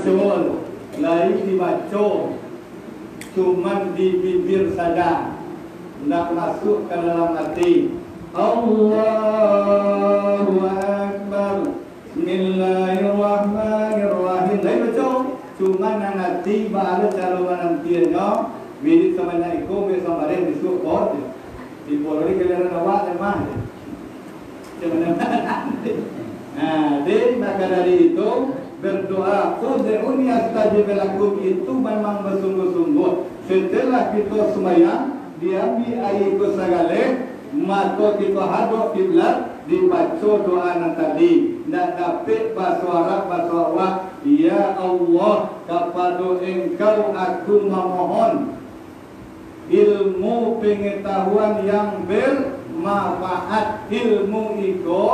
muncul, lain dibaca, cuman di bibir saja, nak masuk ke dalam hati. Allahu Akbar, Bismillahirrahmanirrahim. Lain baca, cuman nak hati bahagia cara menantinya. Bilik sebanyak itu, besok hari disuk kot. Di polri kalian awak lemah. Jadi maka dari itu berdoa, ud'uni astajib lakum itu memang bersungguh-sungguh. Setelah kita sembahyang, diambil air ke segala, maka kita hadap kiblat, dibaca doa yang tadi. Nak dapat bahasa Arab, bahasa awak, ya Allah, kepada Engkau aku memohon ilmu pengetahuan yang bermanfaat. Ilmu itu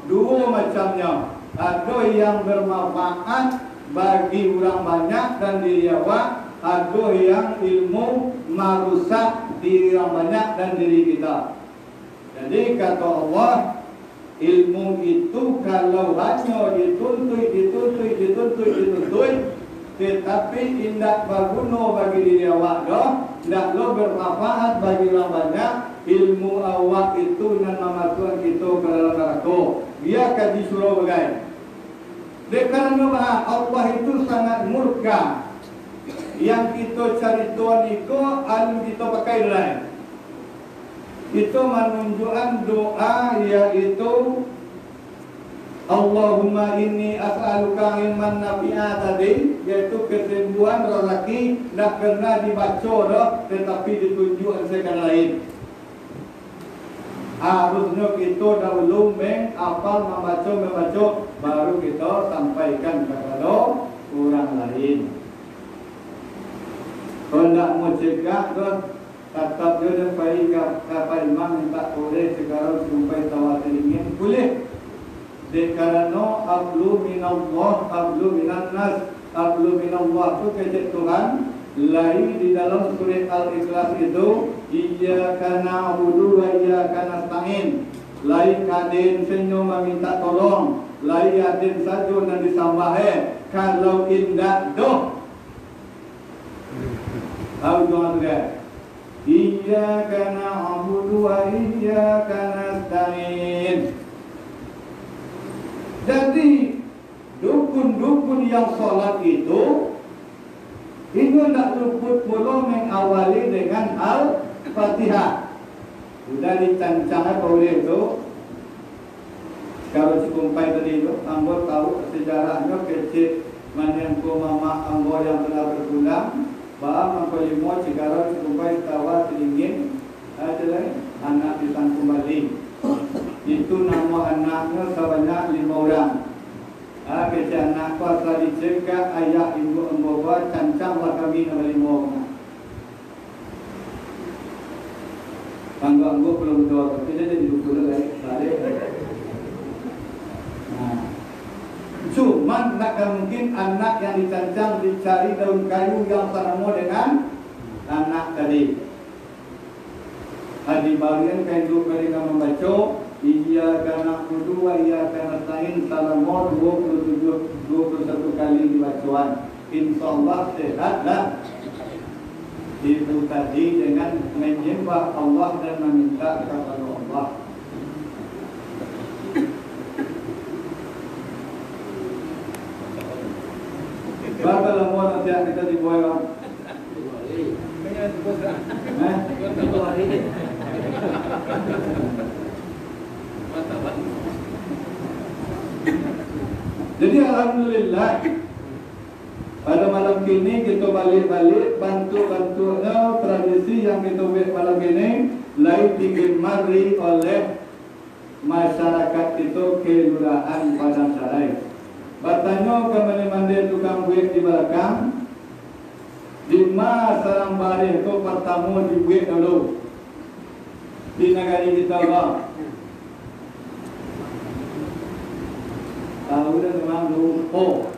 dua macamnya. Ada yang bermanfaat bagi orang banyak dan diri awak. Ada yang ilmu merusak diri orang banyak dan diri kita. Jadi kata Allah, ilmu itu kalau hanya dituntut, tetapi tidak berguna bagi diri awak dah, tidak bermanfaat bagi orang banyak, ilmu awak itu dan memasukkan kita ke dalam neraka. Biarkan disuruh bagai. Karena Allah itu sangat murka. Yang kita cari Tuhan itu, alu kita pakai lain. Itu menunjukkan doa yaitu Allahumma inni as'aluka ilman nafi'a tadi, yaitu kesembuhan rezeki nak kena dibaca dah, tetapi ditunjuk sekali lain. Harusnya kita dahulu menghafal, membaca, baru kita sampaikan kepada orang lain. Kalau tidak mau cegah tu, tetap dia dan bayi kapal imam minta boleh sekarang sampai tawatir ingin boleh. Karena ablu minallah, ablu minannas, ablu minallah itu kecil Tuhan. Lain di dalam surat Al-Ikhlas itu, iyyaka na'budu wa iyyaka nasta'in. Lain kadin senyum meminta tolong, lain kadin saja dan disambah kalau indah doh. Tahu jangan dia. Iyyaka na'budu wa iyyaka nasta'in. Jadi dukun-dukun yang sholat itu tidak luput pula mengawali dengan Al-Fatihah. Sudah dicancang oleh itu. Kalau si kumpai tadi itu, ambo tahu sejarahnya kecil menyentuh mama ambo yang telah berpulang. Bahwa ambo limo sekarang si kumpai tawa teringin adalah anak disang kembali. Itu nama anaknya sebanyak 5 orang. Kecil anak kuasa dicegah ayah ibu embawa cancanglah kami nama 5 orang. Anggo belum doa, tapi dia jadi dulu lagi balik. Cuma tak mungkin anak yang dicancang dicari daun kayu yang sama dengan anak tadi. Di bagian kayu mereka membaca Iyyaka na'budu wa iyyaka nasta'in selama 21 kali dibacaan. Insyaallah sehatlah. Itu tadi dengan menyembah Allah dan meminta kepada Allah. Berapa lama nanti kita dibuat? Jadi alhamdulillah pada malam ini kita balik-balik bantu-bantunya tradisi yang kita buat malam ini lain digemari oleh masyarakat itu kelurahan Padang Sarai. Bertanya ke mandi tukang buat di belakang, di mana sarang barih itu pertama dibuat dulu di negara kita lah. Tahu dah memang lupa.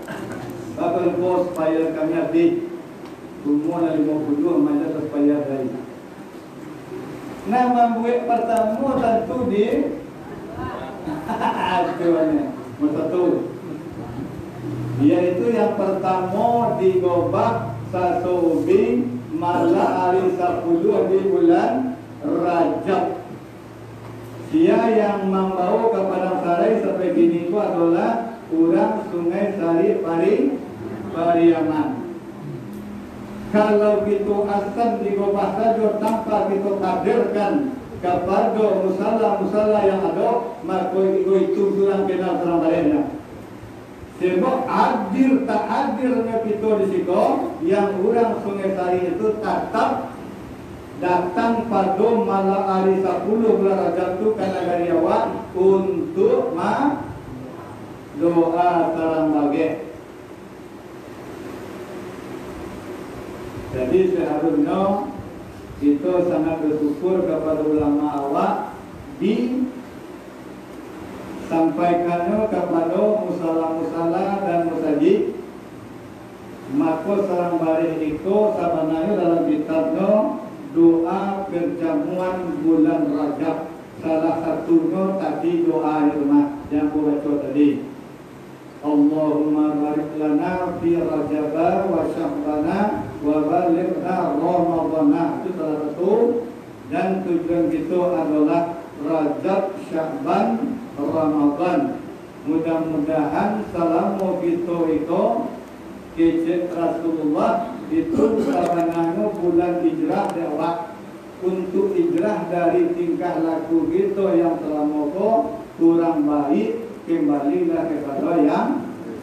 Bakal lupa supaya kami habis. Semua dari 52 macam supaya dari. Nama buat pertama tentu di acuannya. Satu. Yaitu yang pertama digobah sasubi malah hari 10 di bulan Rajab. Dia yang membawa ke Padang Sarai sampai gini itu adalah orang Sungai Sari Pariaman. Kalau kita asal digobah saja tanpa kita kaderkan kepada musala yang ada, maka itu orang kenal terang lainnya. Sebab adil tak adilnya kita di situ, yang orang Sungai Sari itu tetap datang pada malam hari 10 bulan Rajab itu karena karyawan untuk doa terang bagi. Jadi seharusnya kita sangat bersyukur kepada ulama awak disampaikannya kepada musala dan musajid. Maka sarang barih itu sebenarnya dalam kitabnya doa perjamuan bulan Rajab. Salah satunya tadi doa di rumah yang aku baca tadi. Allahumma barik lana fi Rajab wa Sya'bana wa balighna Ramadana. Itu salah satu. Dan tujuan kita adalah Rajab, Sya'ban, Ramadan. Mudah-mudahan selama kita itu kecil Rasulullah itu sebenarnya bulan hijrah awak untuk hijrah dari tingkah laku kita yang selama kurang baik, kembalilah kepada yang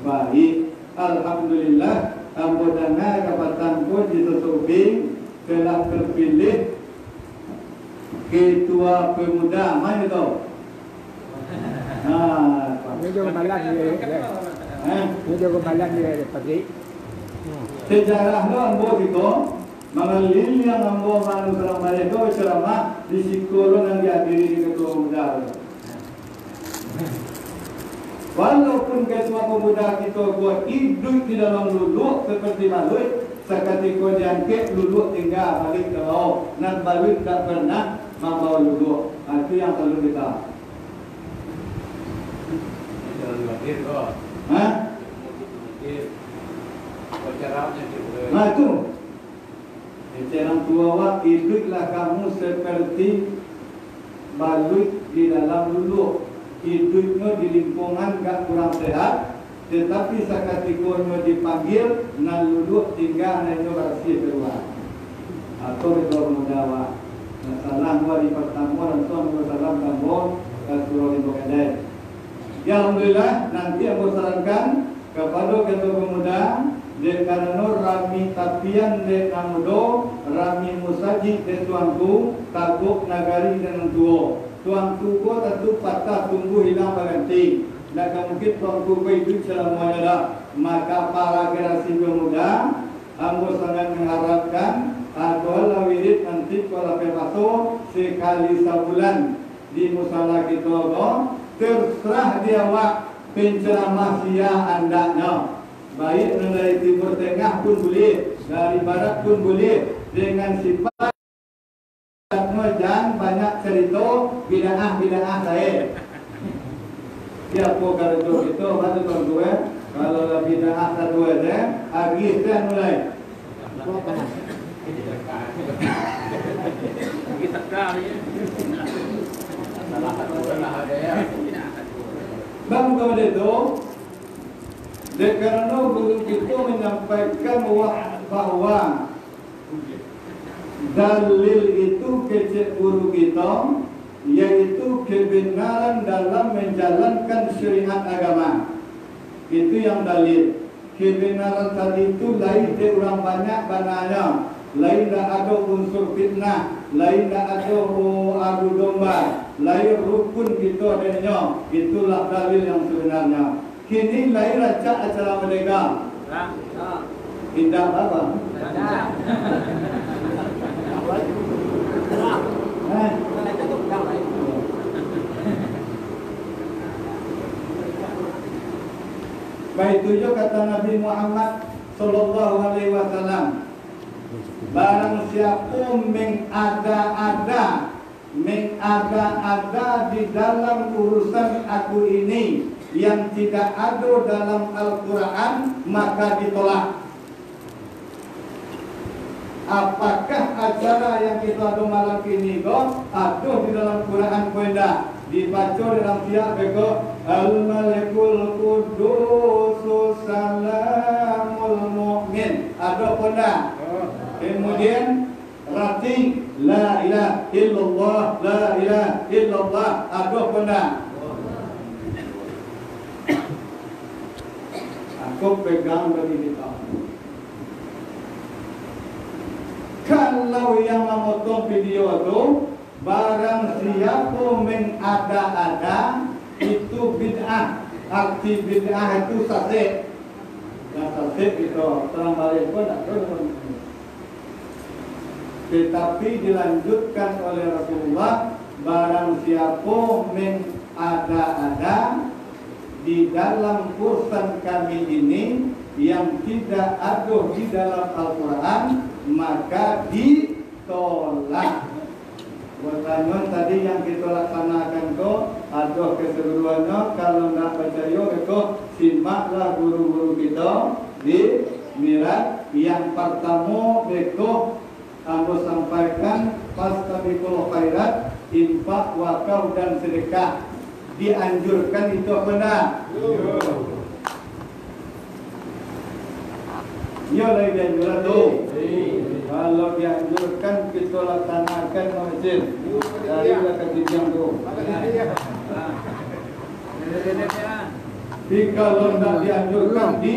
baik. Alhamdulillah, anggotanya kabupaten ditutupi telah terpilih ketua pemuda. Mana itu? Ini juga malam ini juga malam dia pagi. Sejarahnya ambo itu mengalil yang ambo manu selama itu ceramah di sekolah yang dihadiri di ketua pemuda. Walaupun ketua pemuda kita buat hidup di dalam luluk seperti maluit, seketika diangkat luluk tinggal balik ke bawah, dan balik tak pernah membawa luluk. Itu yang perlu kita. Nah itu Ecaran tua wak, hiduplah kamu seperti balut di dalam luluk. Hidupnya di lingkungan gak kurang sehat, tetapi sakatikonya dipanggil, na luluk tinggal na bersih keluar. Atau itu mudawa. Salam wa di pertemuan dan salam tambon dan surah di Bukadai. Ya Alhamdulillah, nanti aku sarankan kepada ketua pemuda karena rami tapian de namudo rami musaji de tuanku tabuk nagari dengan tuo tuanku ko tentu patah tumbuh hilang berganti dan mungkin tuanku ko itu selamanya dah. Maka para generasi pemuda ambo sangat mengharapkan adalah wirid nanti kalau pepaso sekali sebulan di musala kita terserah dia wak penceramah sia andaknya. Baik dari timur tengah pun boleh, dari barat pun boleh, dengan sifat jangan banyak cerita bid'ah saya. Siapa kalau itu baru tuan kalau bid'ah satu aja, hari itu mulai. Kita kali. Salah satu lah ada ya. Bang kepada itu. Karena guru kita menyampaikan bahwa dalil itu kecil guru kita, yaitu kebenaran dalam menjalankan syariat agama. Itu yang dalil. Kebenaran tadi itu lain dari orang banyak bananya. Lain tak ada unsur fitnah, lain tak ada adu domba, lain rukun kita adanya. Itulah dalil yang sebenarnya. Kini lain raca acara mereka. Tidak apa? Baik tujuh kata Nabi Muhammad Sallallahu Alaihi Wasallam. Barang siapa mengada-ada di dalam urusan aku ini yang tidak ada dalam Al-Quran, maka ditolak. apakah acara yang kita ada malam ini go aduh di dalam Quran kuenda dibaca dalam tiap beko al-malikul qudusus salamul mu'min ada kuenda. Kemudian rati la ilaha illallah la ilaha illallah ada kuenda. Aku pegang dari kita. Kalau yang memotong video itu barang siapa mengada-ada itu bid'ah. Arti bid'ah itu sasik. Yang sasik itu terang balik pun tak tahu. Tetapi dilanjutkan oleh Rasulullah, barang siapa mengada-ada di dalam urusan kami ini yang tidak ada di dalam Al-Quran, maka ditolak. Pertanyaan tadi yang kita laksanakan itu ada keseluruhannya. Kalau tidak percaya, kita simaklah guru-guru kita di Mirat. Yang pertama, kita aku sampaikan fastabiqul khairat, infak, wakaf dan sedekah. Dianjurkan itu benar. Ya lagi dianjurkan tu. Kalau dianjurkan kita laksanakan masjid. Darilah kejadian tu. Tapi kalau tidak dianjurkan di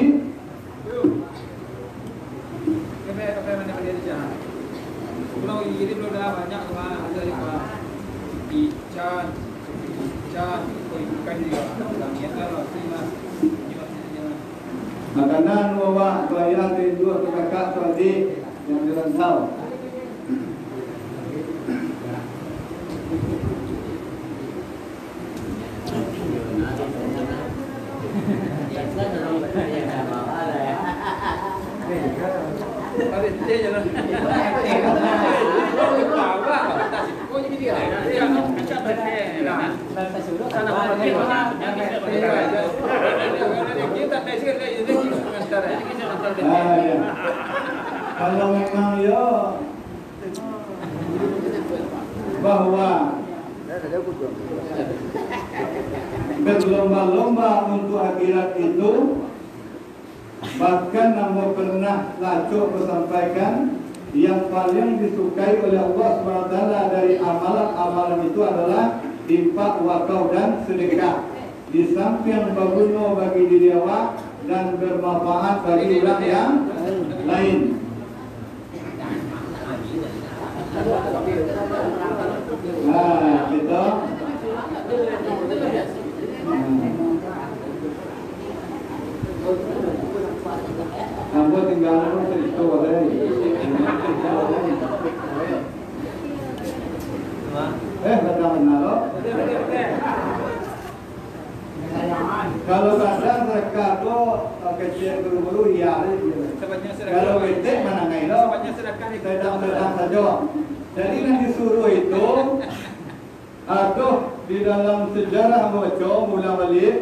Pulau ini belum dah banyak kemana ada di mana ikan ikan juga langit kalau terima makanan bawa bayar dari dua kakak tadi yang dirantau. Ada dia jalan. Tahu lah. Kau jadi dia. Dia macam mana? Sana pergi mana? Kita mesir lagi ini antara. Kalau memang ya bahwa berlomba-lomba untuk akhirat itu, bahkan nama pernah lacuk sampaikan yang paling disukai oleh Allah SWT dari amalan-amalan itu adalah infak, wakaf dan sedekah. Di samping berguna bagi diri awak dan bermanfaat bagi orang yang lain. Nah, kita nampak tinggal cerita lagi. Kata benar. Kalau kadang mereka tu kecil guru-guru ya. Kalau gede mana ngai lo? Sedang saja. Jadi yang disuruh itu, aduh di dalam sejarah baca mula balik.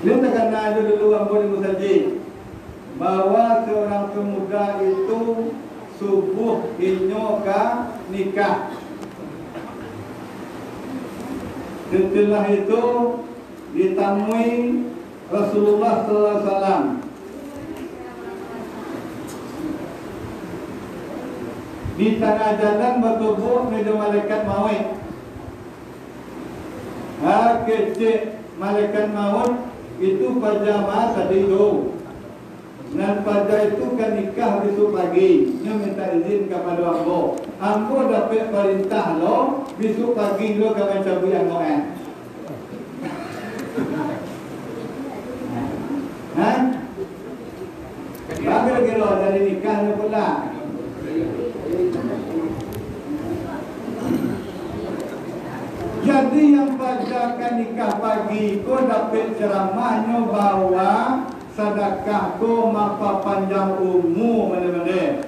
Ini terkena aja dulu Abu Musaji bahwa seorang pemuda itu subuh inyoka nikah. Setelah itu ditemui Rasulullah Sallallahu Alaihi Wasallam. Di tengah jalan bertemu dengan malaikat maut. Kecil malaikat maut itu pajama tadi itu. Dan pada itu kan nikah besok pagi. Dia minta izin kepada ambo. Ambo dapat perintah lo besok pagi lo kawan cabut yang mau Bagaimana kira dari nikahnya pula? Jadi yang bacakan nikah pagi kau dapat ceramahnya bahwa sedekah kau maka panjang umur mana-mana.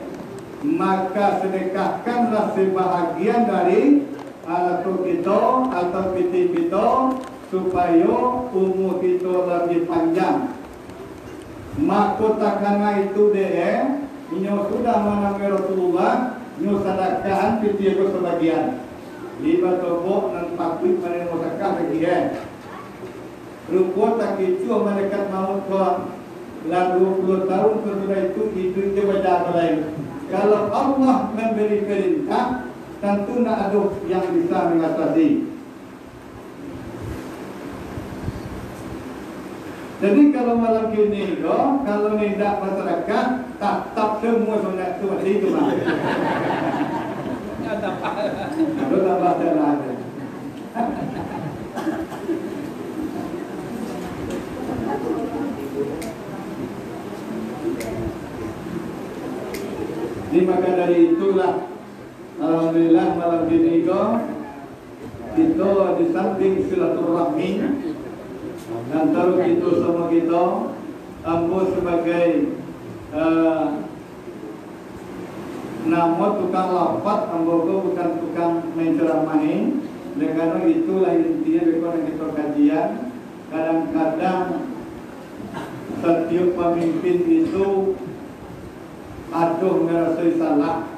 Maka sedekahkanlah sebahagian dari anak kita atau piti kita supaya umur kita lebih panjang. Mahkota karena itu inyo sudah menamai Rasulullah, inyo sadakahan piti ko sebagian. Liba tobo nan pakit manen musakah lagi Rupo tak itu malaikat maut ko lah 20 tahun sesudah itu hidupnya baca lain. Kalau Allah memberi perintah, tentu nak ada yang bisa mengatasi. Jadi kalau malam kini kalau tidak masyarakat tak semua sunat itu masih itu lah. Ada tambah jalan. Maka dari itulah alhamdulillah malam ini kita di samping silaturahmi antara kita sama kita, ambo sebagai nama tukang lafaz, ambo bukan tukang menceramahi. Dengan itulah intinya bagaimana kita kajian. Kadang-kadang setiap pemimpin itu aduh merasai salah,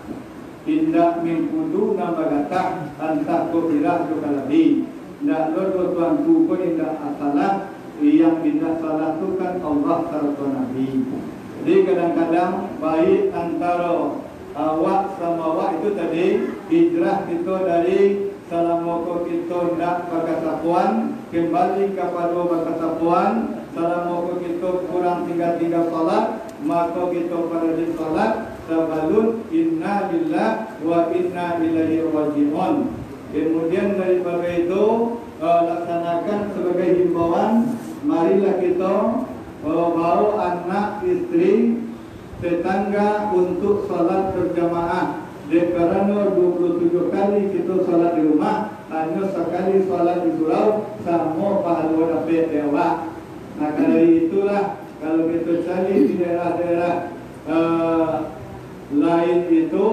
tindak mengkudu nama gata antah kebirah juga lebih. Tidak lalu tuanku pun tidak salah, yang tidak salah itu kan Allah serta Nabi. Jadi kadang-kadang baik antara awak sama awak itu tadi hijrah kita dari salamoko kita tidak berkesapuan kembali kepada berkesapuan. Salamoko kita kurang 3 salat, maka kita pada di salat sabalun inna lillah wa inna ilaihi raji'un. Kemudian daripada itu laksanakan sebagai himbauan, marilah kita bawa anak, istri, tetangga untuk salat berjamaah. Karena 27 kali kita salat di rumah, hanya sekali salat di surau sama pahala dapat dewa. Nah dari itulah kalau kita cari di daerah-daerah lain itu,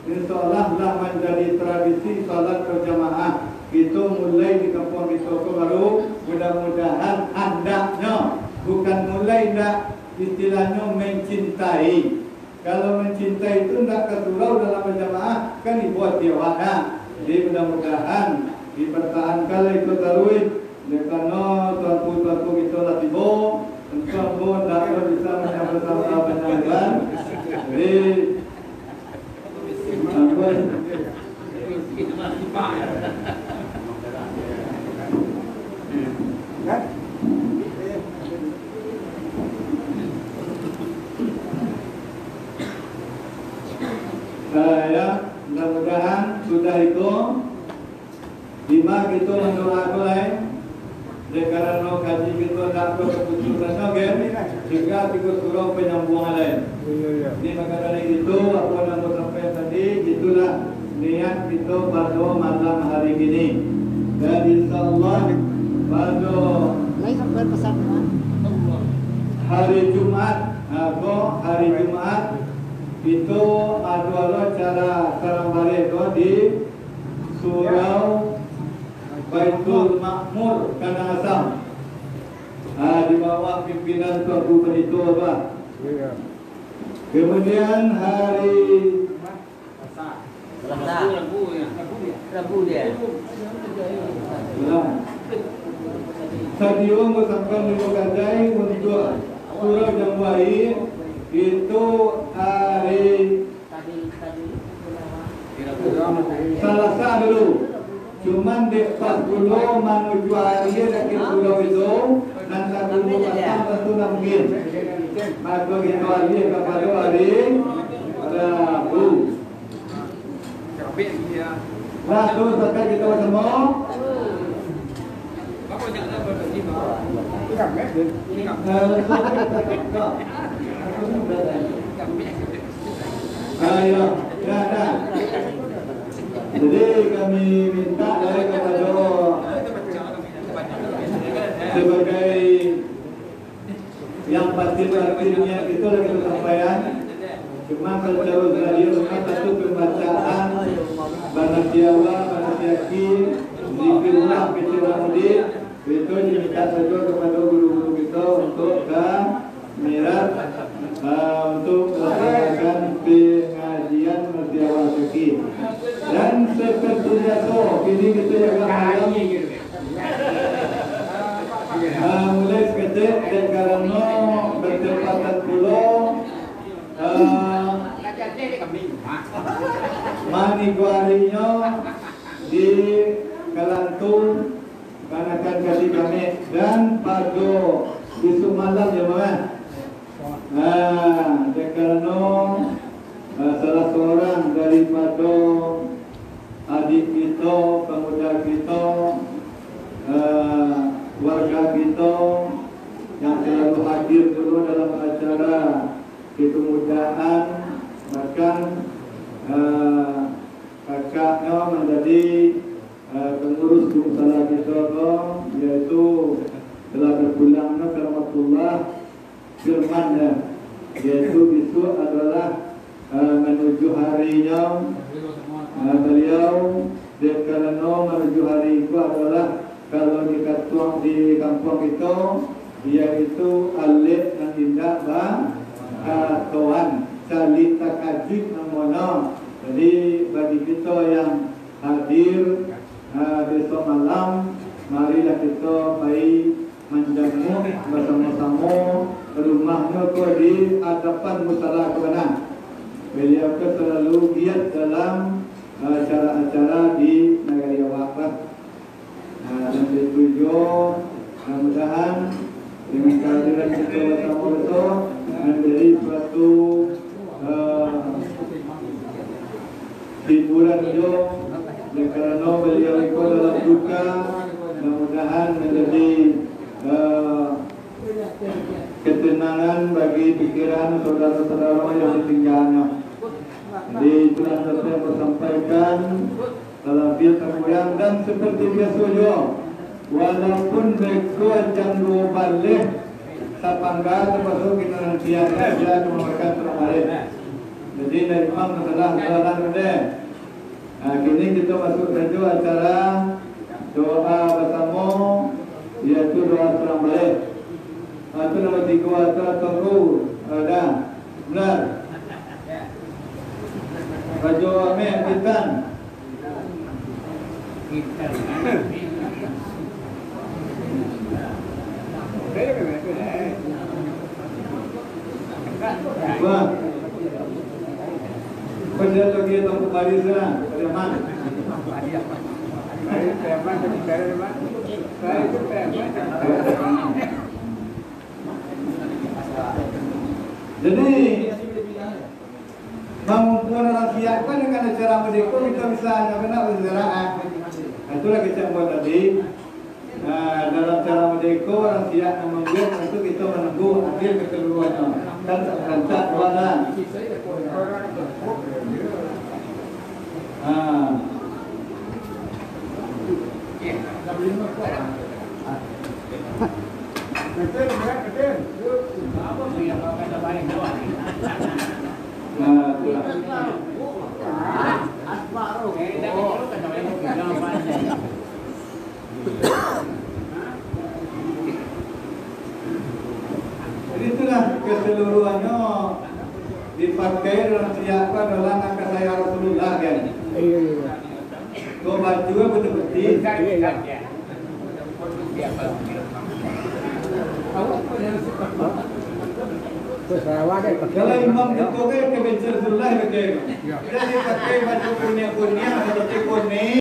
insyaallah lah menjadi tradisi salat berjamaah. Itu mulai di kampung kita baru, mudah-mudahan hendaknya bukan mulai dah istilahnya mencintai. Kalau mencintai itu tidak kesurau dalam berjamaah kan dibuat tiawada. Jadi mudah-mudahan dipertahankan itu terus. Karena tuanku kita lah tiba, entah pun tak bisa menyambut sama penyangan. Jadi apa? Saya mudah-mudahan sudah itu 5 kita mendoakan karena kaji kita tak keputusan juga tiga surau penyambungan lain. Ini maka dari itu apa yang aku sampaikan tadi, itulah niat kita pada malam hari ini. Dan insyaallah pada hari Jumat, hari Jumat itu adalah cara sarambare di surau Baitul Makmur Kana Asam. Di bawah pimpinan Tuan Penito apa? Kemudian hari Rabu dia. Sadio mengucapkan terima kasih untuk surau Januari itu hari Selasa dulu. Cuman di pas pulau menuju hari dari pulau itu nanti dulu pasang tentu mungkin. Maka kita hari kepada hari Rabu. Nah tu sampai kita semua. Ayo, dah. Jadi kami minta dari kepada sebagai yang pasti-pastinya itu lagi sampaian. Cuma kalau radio cuma satu pembacaan Banasyala, Banasyaki, Zikirullah, Pikiran Mudi itu diminta saja kepada guru-guru kita untuk Mirat untuk melaksanakan pengajian Mutiara Fikih. Dan seperti biasa, kini kita jaga malam mulai seketik dan karena bertepatan pula maniguarinya di Kelantung kanakan kasih kami dan pada besok malam ya bang. Karena salah seorang daripada adik kita, pemuda kita, warga kita yang selalu hadir dulu dalam acara kepemudaan, bahkan kakaknya menjadi pengurus Gumsala kita, yaitu telah berpulang ke rahmatullah firman, yaitu besok adalah menuju harinya beliau, dan karena menuju hari itu adalah kalau dikatuang di kampung itu, yaitu alik dan tindak bangkatuan cali takajib namanya. Jadi bagi kita yang hadir besok malam, marilah kita baik menjamu bersama-sama rumahnya ke di hadapan musala kebenaran. Beliau ke selalu giat dalam acara-acara di negara Waqaf. Dan ditujuh mudah-mudahan dengan kehadiran kita bersama-sama menjadi suatu hiburan juga, karena beliau ikut dalam duka, mudah-mudahan menjadi ketenangan bagi pikiran saudara-saudara yang ditinggalnya. Jadi itulah saya bersampaikan dalam filter yang dan seperti biasa juga, walaupun mereka jangan balik sapangga termasuk kita nanti aja memakan terbalik. Jadi dari imam setelah jalan udah. Kini kita masuk saja acara doa bersama, yaitu doa serang balik. Itu nomor 3 acara tunggu ada benar. Baju Amir Bintan. Wah, kerja lagi itu kembali sana, kerja mana? Jadi, mampuan orang siapkan dengan cara merdeka kita bisa kena persaudaraan. Itulah kita buat tadi. Dalam cara merdeka orang siap membuat itu kita menunggu akhir kekeluarnya dan rancak warna. Jadi itulah keseluruhannya dipakai dalam siapa dalam angkat saya Rasulullah kan. Kau baju betul-betul. Kalau imam itu ke benci Rasulullah ke. Jadi pakai baju kuning seperti kuning.